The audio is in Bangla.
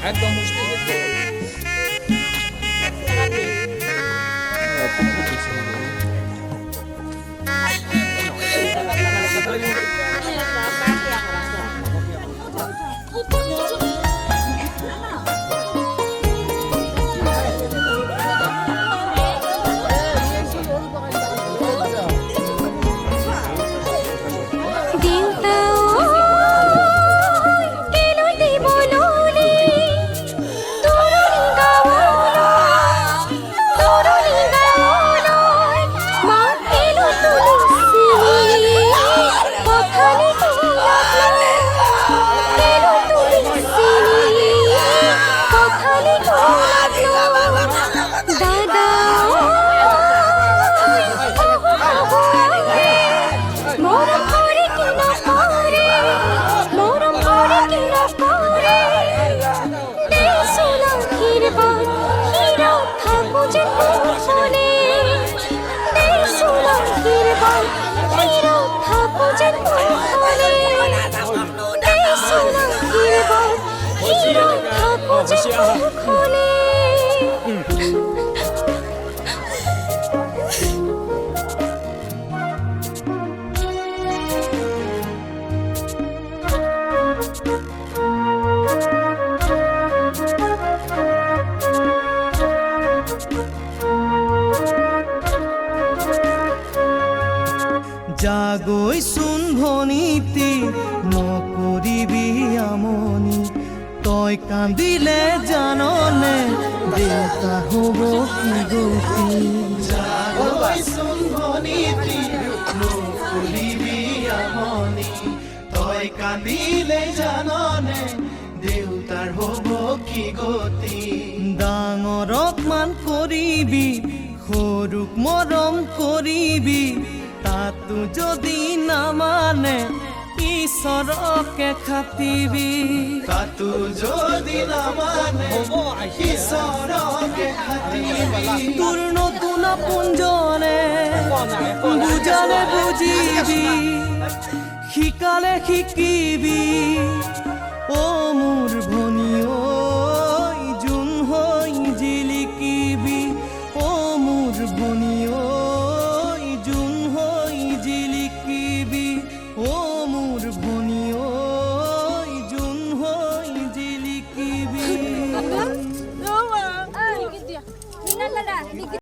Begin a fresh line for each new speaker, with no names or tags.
একদম মুষ্টি গেছে
জাগৈ চোন ভনীতি নকৰিবি আমনি তই কান্দিলে জাননে দেউতা হ'ব কি গতি জাগৈ চোন ভনীতি নকৰিবি আমনি তই কান্দিলে জাননে দেউতাৰ হ'ব কি গতি ডাঙৰক মান কৰিবি সৰুক মৰম কৰিবি তাতো যদি নামানে ঈশ্বৰকে খাটিবি তাতো যদি নামানে ঈশ্বৰকে খাটিবি তোৰ নতুন আপোনজনে বুজালে বুজিবি শিকালে শিকিবি